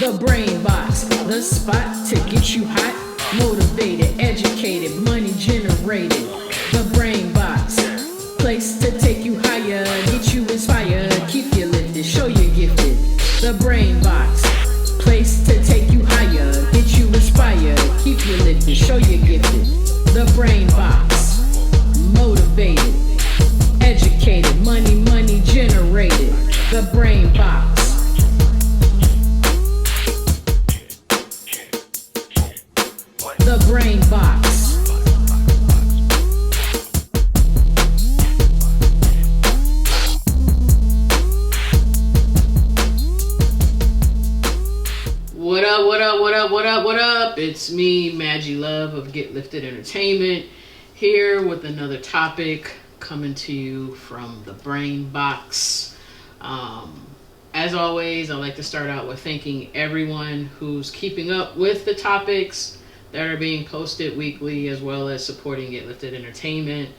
The brain box, the spot to get you hot, motivated, educated, money generated. The brain box, place to take you higher, get you inspired, keep you lifted, show you gifted. The brain box, place to take you higher, get you inspired, keep you lifted, show you gifted. The brain box, motivated, educated, money generated. The brain box. The brain box. What up, what up, what up, what up, what up? It's me, Magi Love of Get Lifted Entertainment, here with another topic coming to you from the brain box. As always, I like to start out with thanking everyone who's keeping up with the topics that are being posted weekly, as well as supporting Get Lifted Entertainment.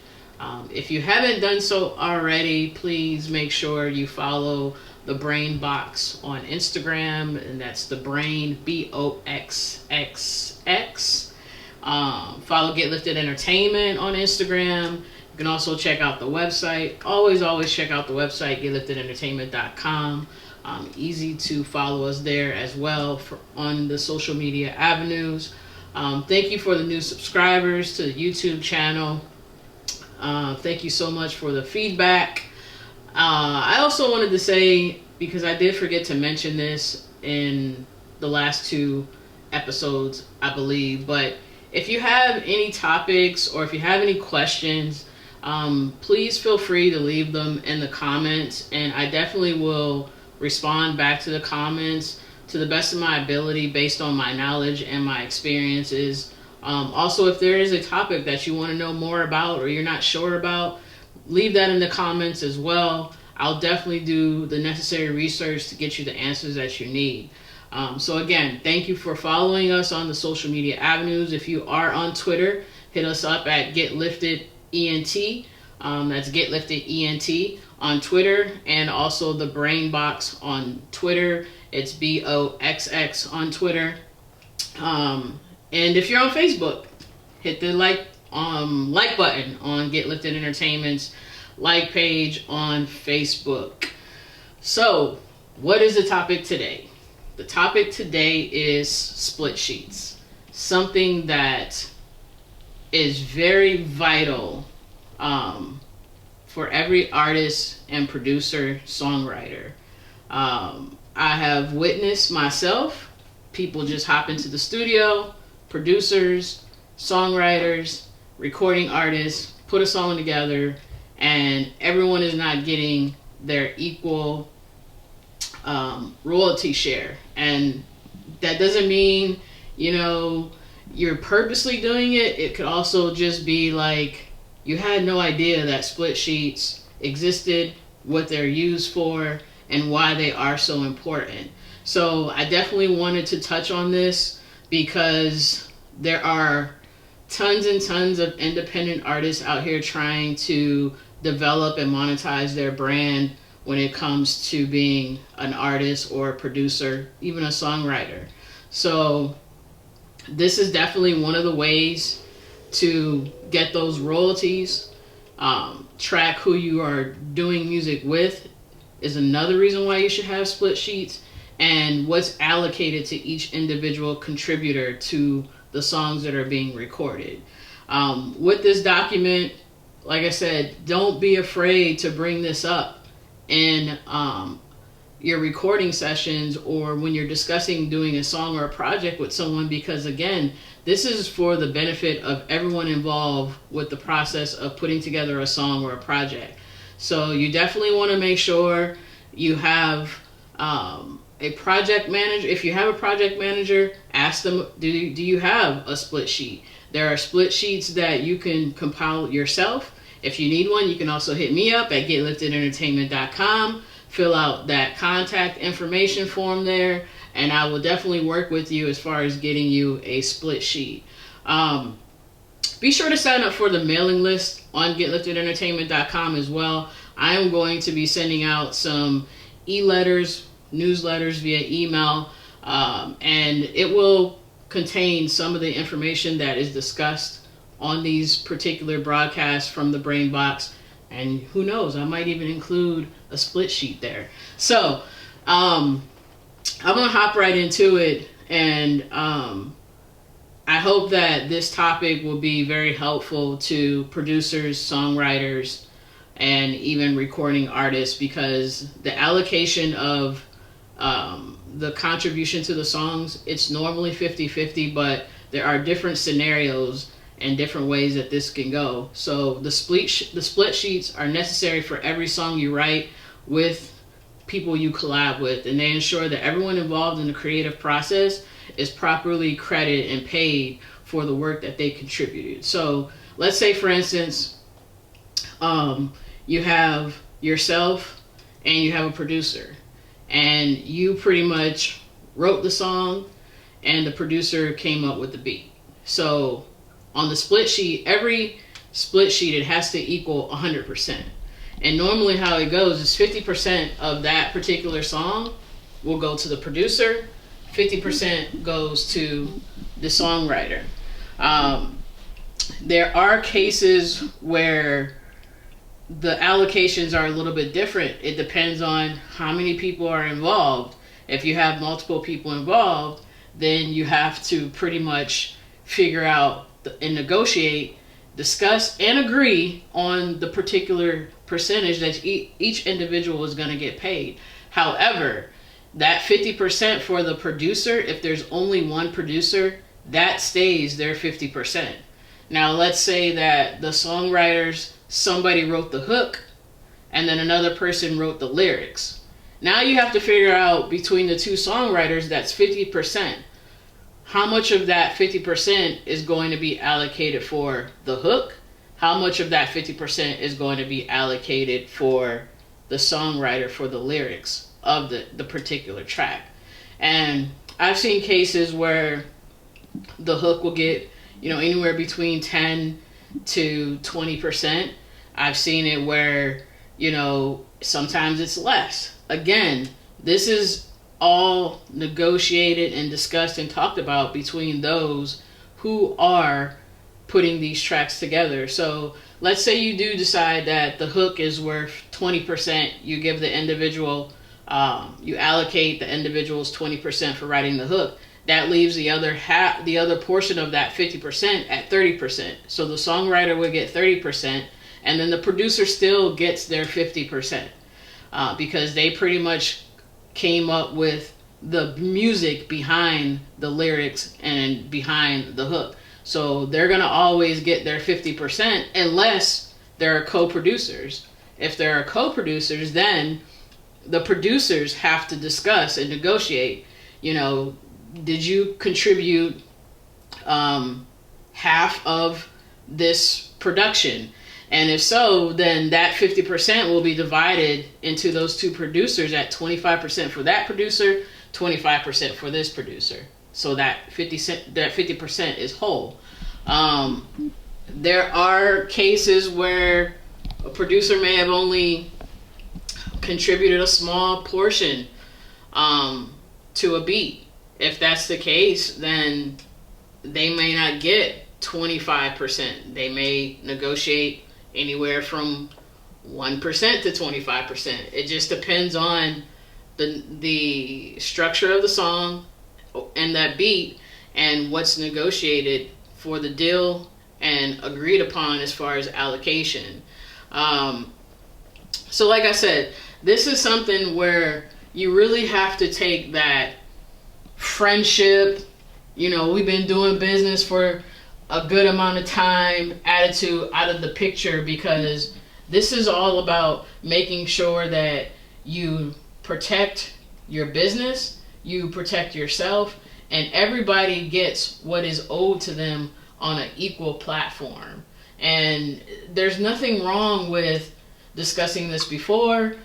If you haven't done so already, please make sure you follow the Brain Box on Instagram, and that's the Brain BOXXX. Follow Get Lifted Entertainment on Instagram. You can also check out the website. Always check out the website, getliftedentertainment.com. Easy to follow us there as well on the social media avenues. Thank you for the new subscribers to the YouTube channel. Thank you so much for the feedback. I also wanted to say, because I did forget to mention this in the last two episodes, I believe, but if you have any topics or if you have any questions, please feel free to leave them in the comments, and I definitely will respond back to the comments to the best of my ability based on my knowledge and my experiences. Also, if there is a topic that you want to know more about or you're not sure about, leave that in the comments as well. I'll definitely do the necessary research to get you the answers that you need. So again, thank you for following us on the social media avenues. If you are on Twitter, hit us up at GetLiftedENT. That's GetLiftedENT on Twitter, and also the Brain Box on Twitter. It's BOXX on Twitter. And if you're on Facebook, hit the like button on Get Lifted Entertainment's like page on Facebook. So, what is the topic today? The topic today is split sheets. Something that is very vital for every artist and producer, songwriter. I have witnessed myself, people just hop into the studio, producers, songwriters, recording artists, put a song together, and everyone is not getting their equal royalty share. And that doesn't mean, you're purposely doing it. It could also just be like you had no idea that split sheets existed, what they're used for, and why they are so important. So I definitely wanted to touch on this because there are tons and tons of independent artists out here trying to develop and monetize their brand when it comes to being an artist or a producer, even a songwriter. So this is definitely one of the ways to get those royalties. Track who you are doing music with is another reason why you should have split sheets, and what's allocated to each individual contributor to the songs that are being recorded. With this document, like I said, don't be afraid to bring this up in your recording sessions or when you're discussing doing a song or a project with someone, because again, this is for the benefit of everyone involved with the process of putting together a song or a project. So you definitely want to make sure you have a project manager. If you have a project manager, ask them, do you have a split sheet? There are split sheets that you can compile yourself. If you need one, you can also hit me up at getliftedentertainment.com. Fill out that contact information form there, and I will definitely work with you as far as getting you a split sheet. Be sure to sign up for the mailing list on GetLiftedEntertainment.com as well. I am going to be sending out some e-letters, newsletters via email, and it will contain some of the information that is discussed on these particular broadcasts from the Brain Box. And who knows, I might even include a split sheet there. So I'm going to hop right into it, and I hope that this topic will be very helpful to producers, songwriters, and even recording artists, because the allocation of the contribution to the songs, it's normally 50-50, but there are different scenarios and different ways that this can go. So the split sheets are necessary for every song you write with people you collab with, and they ensure that everyone involved in the creative process is properly credited and paid for the work that they contributed. So let's say, for instance, you have yourself and you have a producer, and you pretty much wrote the song and the producer came up with the beat. So on the split sheet, every split sheet, it has to equal 100%. And normally how it goes is 50% of that particular song will go to the producer, 50% goes to the songwriter. There are cases where the allocations are a little bit different. It depends on how many people are involved. If you have multiple people involved, then you have to pretty much figure out and negotiate, discuss, and agree on the particular percentage that each individual is going to get paid. However, that 50% for the producer, if there's only one producer, that stays their 50%. Now, let's say that the songwriters, somebody wrote the hook and then another person wrote the lyrics. Now you have to figure out between the two songwriters, that's 50%. How much of that 50% is going to be allocated for the hook? How much of that 50% is going to be allocated for the songwriter for the lyrics of the particular track? And I've seen cases where the hook will get, anywhere between 10 to 20%. I've seen it where, sometimes it's less. Again, this is all negotiated and discussed and talked about between those who are putting these tracks together. So let's say you do decide that the hook is worth 20%. You give the individual, you allocate the individual's 20% for writing the hook. That leaves the other portion of that 50% at 30%. So the songwriter would get 30%, and then the producer still gets their 50%, because they pretty much came up with the music behind the lyrics and behind the hook. So they're going to always get their 50% unless there are co-producers. If there are co-producers, then the producers have to discuss and negotiate, did you contribute half of this production? And if so, then that 50% will be divided into those two producers at 25% for that producer, 25% for this producer. So that 50% is whole. There are cases where a producer may have only contributed a small portion to a beat. If that's the case, then they may not get 25%. They may negotiate anywhere from 1% to 25%. It just depends on the structure of the song and that beat and what's negotiated for the deal and agreed upon as far as allocation. So like I said, this is something where you really have to take that friendship, we've been doing business for a good amount of time attitude out of the picture, because this is all about making sure that you protect your business, you protect yourself, and everybody gets what is owed to them on an equal platform. And there's nothing wrong with discussing this before.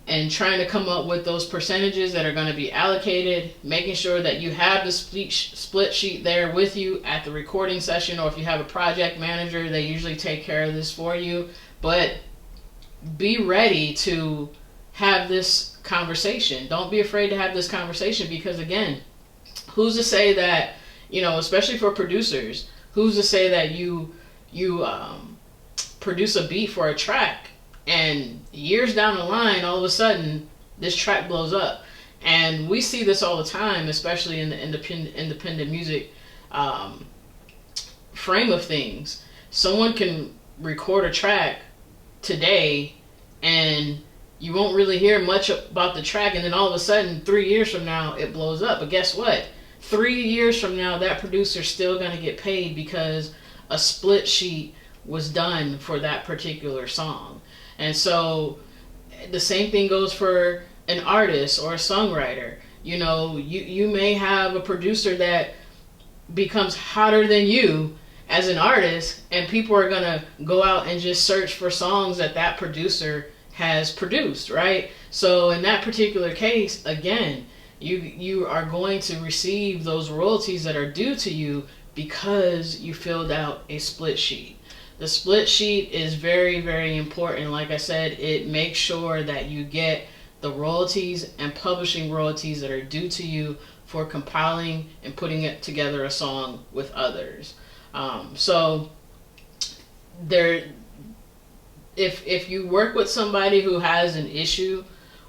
and trying to come up with those percentages that are going to be allocated, making sure that you have the split sheet there with you at the recording session, or if you have a project manager, they usually take care of this for you. But be ready to have this conversation. Don't be afraid to have this conversation, because again, who's to say that, especially for producers, who's to say that you produce a beat for a track, and years down the line, all of a sudden, this track blows up. And we see this all the time, especially in the independent music frame of things. Someone can record a track today, and you won't really hear much about the track, and then all of a sudden, 3 years from now, it blows up. But guess what? 3 years from now, that producer's still going to get paid because a split sheet was done for that particular song. And so the same thing goes for an artist or a songwriter. You may have a producer that becomes hotter than you as an artist, and people are going to go out and just search for songs that producer has produced, right? So in that particular case, again, you are going to receive those royalties that are due to you because you filled out a split sheet. The split sheet is very, very important. Like I said, it makes sure that you get the royalties and publishing royalties that are due to you for compiling and putting it together a song with others. So there, if you work with somebody who has an issue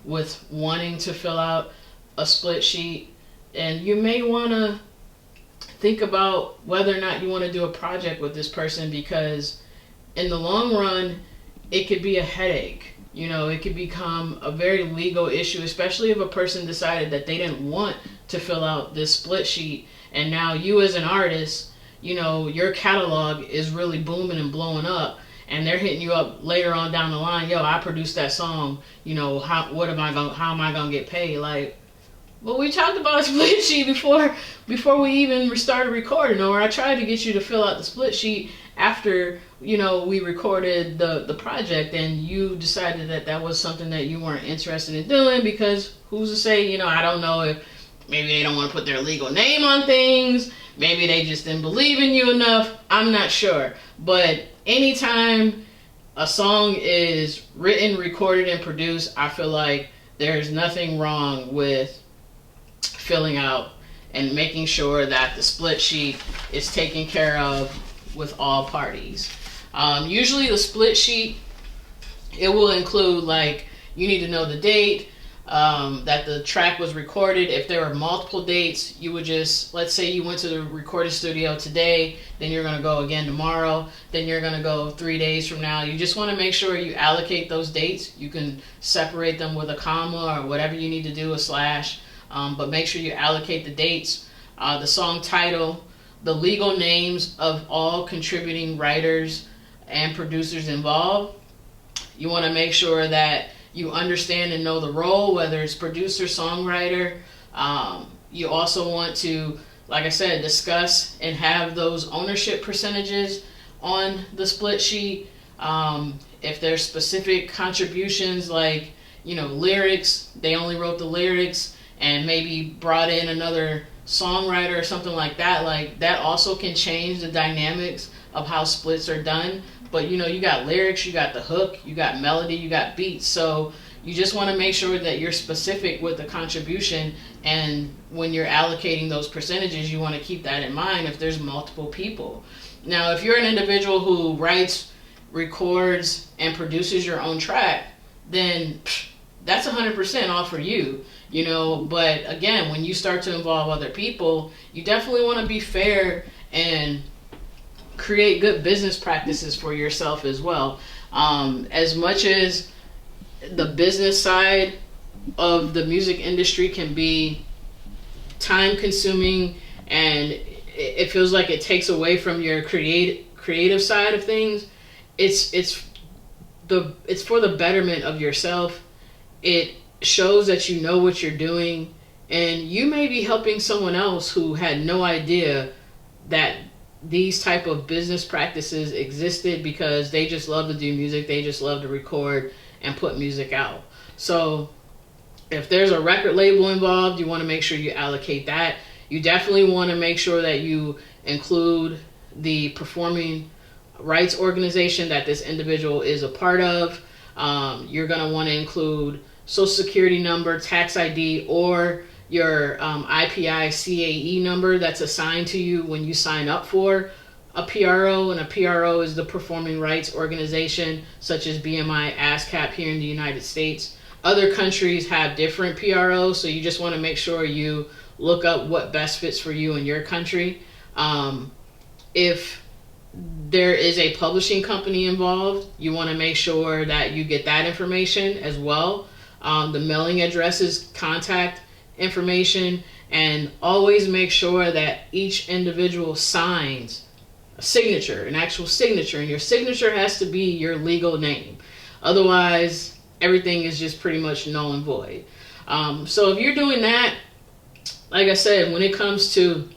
with wanting to fill out a split sheet, and you may want to think about whether or not you want to do a project with this person, because in the long run, it could be a headache. It could become a very legal issue, especially if a person decided that they didn't want to fill out this split sheet, and now you as an artist, your catalog is really booming and blowing up, and they're hitting you up later on down the line, I produced that song, how am I gonna get paid? Like, well, we talked about a split sheet before we even started recording, or I tried to get you to fill out the split sheet after we recorded the project, and you decided that was something that you weren't interested in doing, because who's to say, I don't know if maybe they don't want to put their legal name on things, maybe they just didn't believe in you enough, I'm not sure. But anytime a song is written, recorded, and produced, I feel like there's nothing wrong with filling out and making sure that the split sheet is taken care of with all parties. Usually the split sheet, it will include, like, you need to know the date that the track was recorded. If there are multiple dates, you would just, let's say you went to the recording studio today, then you're going to go again tomorrow, then you're going to go 3 days from now. You just want to make sure you allocate those dates. You can separate them with a comma or whatever you need to do, a slash, but make sure you allocate the dates, the song title, the legal names of all contributing writers and producers involved. You want to make sure that you understand and know the role, whether it's producer, songwriter. You also want to, like I said, discuss and have those ownership percentages on the split sheet. If there's specific contributions, like, lyrics, they only wrote the lyrics and maybe brought in another songwriter or something like that also can change the dynamics of how splits are done. But you got lyrics, you got the hook, you got melody, you got beats. So you just want to make sure that you're specific with the contribution, and when you're allocating those percentages, you want to keep that in mind if there's multiple people. Now, if you're an individual who writes, records, and produces your own track, then that's 100% all for you. But again, when you start to involve other people, you definitely want to be fair and create good business practices for yourself as well. As much as the business side of the music industry can be time consuming, and it feels like it takes away from your creative side of things, it's for the betterment of yourself. It shows that you know what you're doing, and you may be helping someone else who had no idea that these type of business practices existed, because they just love to do music, they just love to record and put music out. So if there's a record label involved, you want to make sure you allocate that. You definitely want to make sure that you include the performing rights organization that this individual is a part of. You're going to want to include social security number, tax ID, or your IPI CAE number that's assigned to you when you sign up for a PRO. And a PRO is the performing rights organization, such as BMI, ASCAP here in the United States. Other countries have different PROs, so you just want to make sure you look up what best fits for you in your country. If there is a publishing company involved, you want to make sure that you get that information as well. The mailing addresses, contact information, and always make sure that each individual signs a signature, an actual signature, and your signature has to be your legal name. Otherwise, everything is just pretty much null and void. So if you're doing that, like I said, when it comes to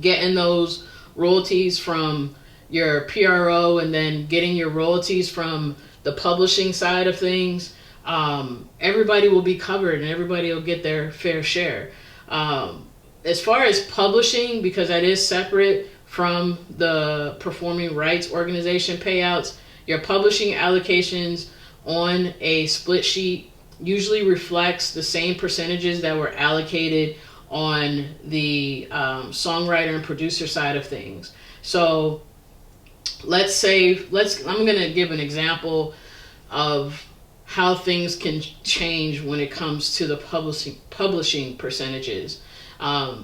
getting those royalties from your PRO and then getting your royalties from the publishing side of things, everybody will be covered and everybody will get their fair share. As far as publishing, because that is separate from the performing rights organization payouts, your publishing allocations on a split sheet usually reflects the same percentages that were allocated on the songwriter and producer side of things. So I'm going to give an example of how things can change when it comes to the publishing percentages.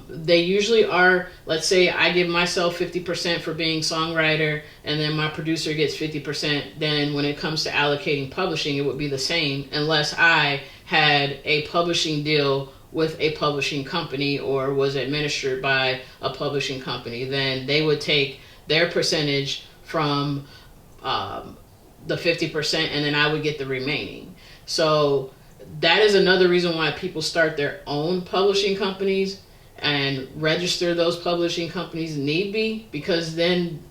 They usually are, let's say I give myself 50% for being songwriter and then my producer gets 50%. Then when it comes to allocating publishing, it would be the same unless I had a publishing deal with a publishing company or was administered by a publishing company. Then they would take their percentage from the 50% and then I would get the remaining. So that is another reason why people start their own publishing companies and register those publishing companies need be, because then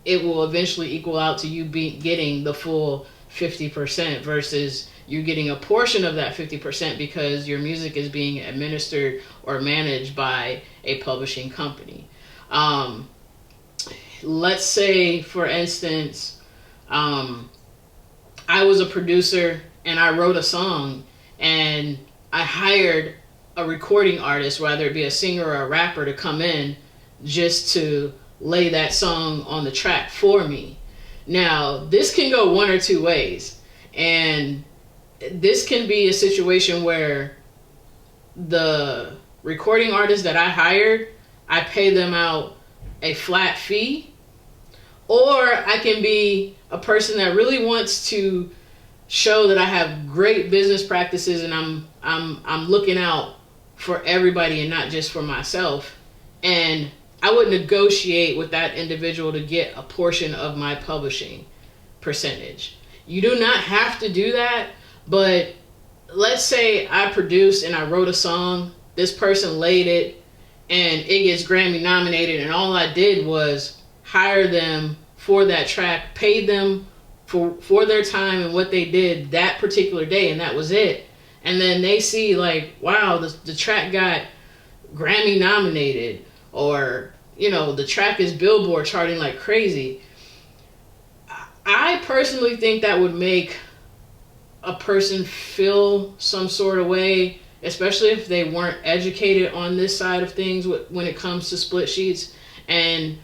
it will eventually equal out to you getting the full 50% versus you getting a portion of that 50% because your music is being administered or managed by a publishing company. Let's say, for instance, I was a producer and I wrote a song and I hired a recording artist, whether it be a singer or a rapper, to come in just to lay that song on the track for me. Now, this can go one or two ways. And this can be a situation where the recording artist that I hired, I pay them out a flat fee. Or I can be a person that really wants to show that I have great business practices and I'm looking out for everybody and not just for myself. And I would negotiate with that individual to get a portion of my publishing percentage. You do not have to do that, but let's say I produced and I wrote a song, this person laid it, and it gets Grammy nominated, and all I did was hire them for that track, paid them for their time and what they did that particular day, and that was it. And then they see like, wow, the track got Grammy nominated, or, you know, the track is Billboard charting like crazy. I personally think that would make a person feel some sort of way, especially if they weren't educated on this side of things when it comes to split sheets. And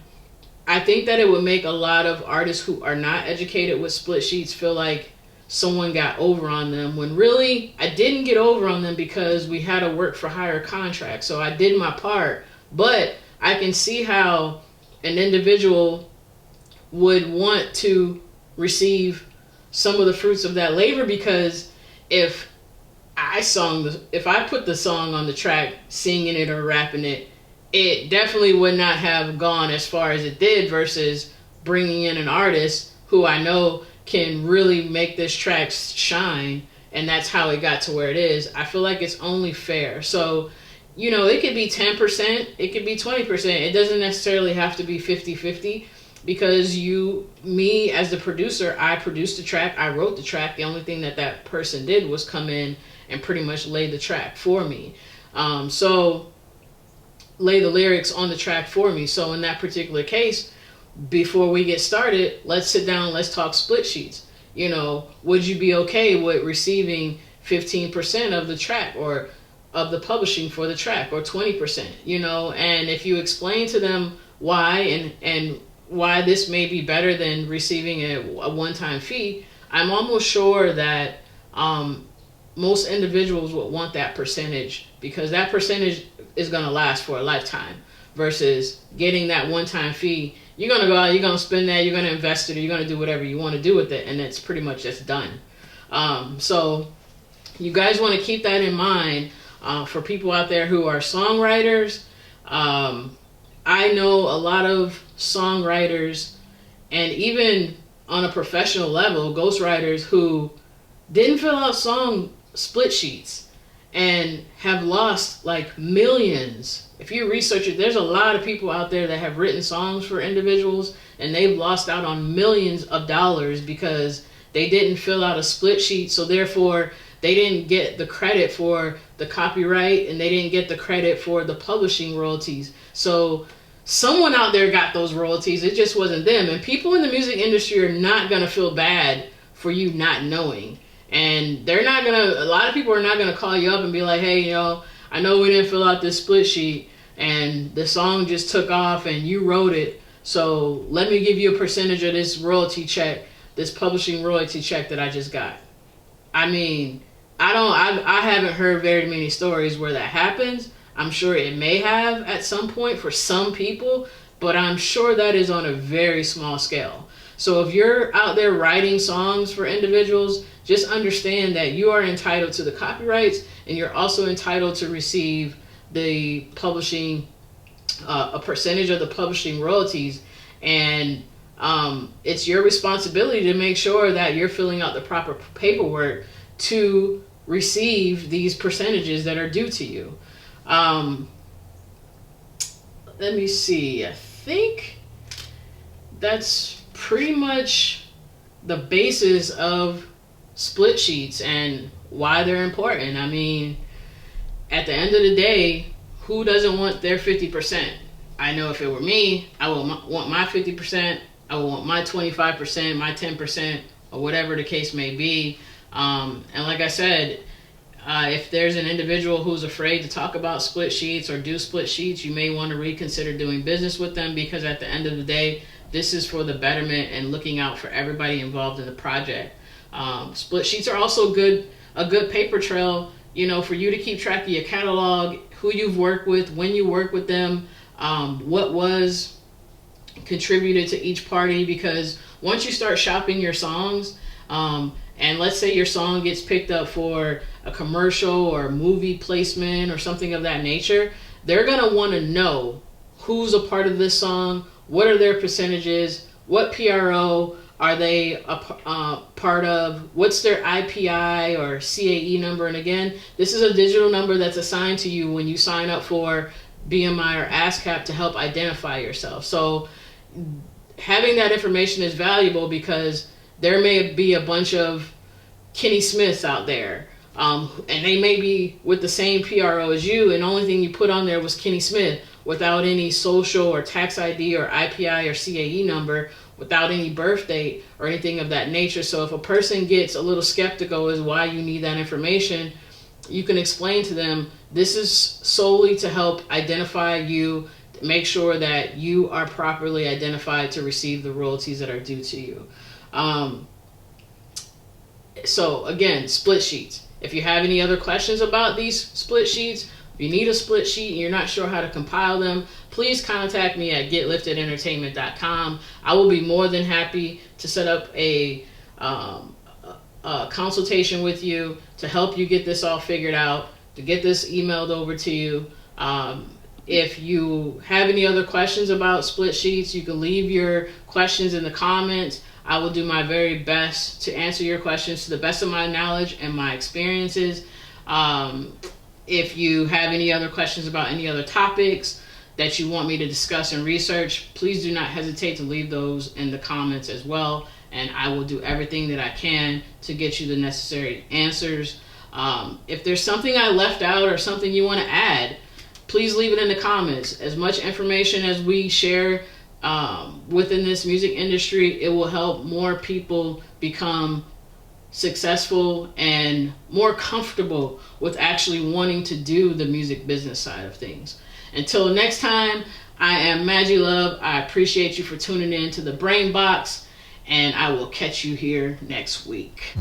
I think that it would make a lot of artists who are not educated with split sheets feel like someone got over on them, when really I didn't get over on them because we had a work for hire contract. So I did my part, but I can see how an individual would want to receive some of the fruits of that labor, because if I put the song on the track, singing it or rapping it, it definitely would not have gone as far as it did versus bringing in an artist who I know can really make this track shine, and that's how it got to where it is. I feel like it's only fair. So, you know, it could be 10%, it could be 20%. It doesn't necessarily have to be 50-50, because as the producer, I produced the track, I wrote the track. The only thing that person did was come in and pretty much lay the track for me. So lay the lyrics on the track for me. So in that particular case, before we get started, let's sit down, let's talk split sheets. You know, would you be okay with receiving 15% of the track, or of the publishing for the track, or 20%, you know? And if you explain to them why, and why this may be better than receiving a one-time fee, I'm almost sure that most individuals would want that percentage, because that percentage is going to last for a lifetime, versus getting that one-time fee. You're going to go out, you're going to spend that, you're going to invest it, or you're going to do whatever you want to do with it, and it's pretty much just done. So you guys want to keep that in mind for people out there who are songwriters. I know a lot of songwriters, and even on a professional level, ghostwriters, who didn't fill out song split sheets and have lost like millions. If you research it, there's a lot of people out there that have written songs for individuals, and they've lost out on millions of dollars because they didn't fill out a split sheet. So therefore, they didn't get the credit for the copyright, and they didn't get the credit for the publishing royalties. So someone out there got those royalties. It just wasn't them. And people in the music industry are not going to feel bad for you not knowing. And they're not going to, a lot of people are not going to call you up and be like, hey, you know, I know we didn't fill out this split sheet, and the song just took off and you wrote it, so let me give you a percentage of this royalty check, this publishing royalty check that I just got. I mean, I haven't heard very many stories where that happens. I'm sure it may have at some point for some people, but I'm sure that is on a very small scale. So if you're out there writing songs for individuals, just understand that you are entitled to the copyrights, and you're also entitled to receive the publishing, a percentage of the publishing royalties. And it's your responsibility to make sure that you're filling out the proper paperwork to receive these percentages that are due to you. Let me see. I think that's pretty much the basis of split sheets and why they're important. I mean, at the end of the day, who doesn't want their 50%? I know if it were me, I would want my 50%, I would want my 25%, my 10%, or whatever the case may be. And like I said, if there's an individual who's afraid to talk about split sheets or do split sheets, you may want to reconsider doing business with them, because at the end of the day, this is for the betterment and looking out for everybody involved in the project. Split sheets are also a good paper trail, you know, for you to keep track of your catalog, who you've worked with, when you work with them, what was contributed to each party. Because once you start shopping your songs, and let's say your song gets picked up for a commercial or movie placement or something of that nature, they're going to want to know who's a part of this song, what are their percentages, what PRO are they a part of, what's their IPI or CAE number. And again, this is a digital number that's assigned to you when you sign up for BMI or ASCAP to help identify yourself. So having that information is valuable, because there may be a bunch of Kenny Smiths out there, and they may be with the same PRO as you, and the only thing you put on there was Kenny Smith, without any social or tax ID or IPI or CAE number, without any birth date or anything of that nature. So if a person gets a little skeptical as why you need that information, you can explain to them, this is solely to help identify you, make sure that you are properly identified to receive the royalties that are due to you. So again, split sheets. If you have any other questions about these split sheets, if you need a split sheet and you're not sure how to compile them, please contact me at getliftedentertainment.com. I will be more than happy to set up a consultation with you to help you get this all figured out, to get this emailed over to you. If you have any other questions about split sheets, you can leave your questions in the comments. I will do my very best to answer your questions to the best of my knowledge and my experiences. If you have any other questions about any other topics that you want me to discuss and research, please do not hesitate to leave those in the comments as well, and I will do everything that I can to get you the necessary answers. If there's something I left out or something you want to add, please leave it in the comments. As much information as we share within this music industry, it will help more people become successful and more comfortable with actually wanting to do the music business side of things. Until next time, I am Magi Love. I appreciate you for tuning in to the Brain Box, and I will catch you here next week.